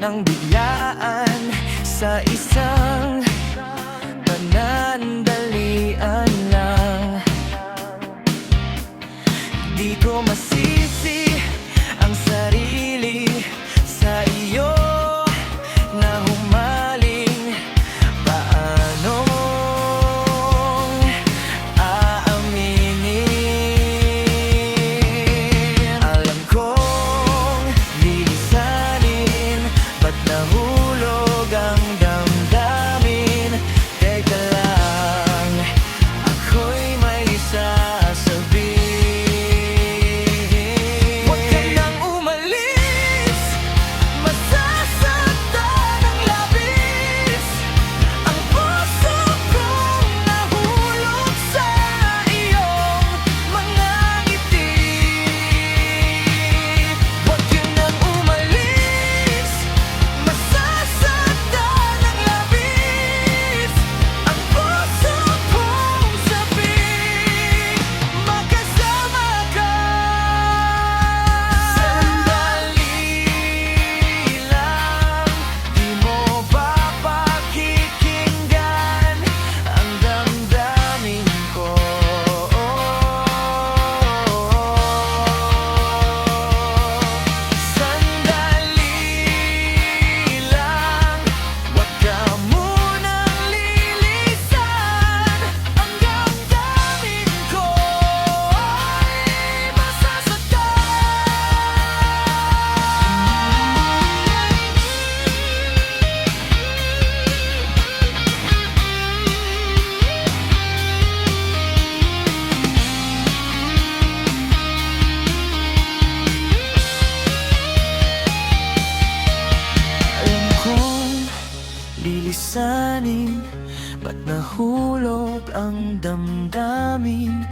ng biglaan sa isang panandalian lang. Di ko masisi ang sarili sa iyo na humaling. Paano mong aaminin? Alam kong lilisanin, ba't nahulog ang damdamin? Teka lang, ako'y may sasabihin. Huwag ka nang umalis, masasaktan ang labis. Ang puso kong nahulog sa iyong mga ngiti. Huwag ka nang umalis, masasaktan ang labis. Ang puso kong sabing magkasama ka. Sandali lang, di mo ba pakikinggan ang damdamin ko? Sandali lang, wag ka munang lilisan. Ang damdamin ko ay alam kong lilisanin, ba't nahulog ang damdamin?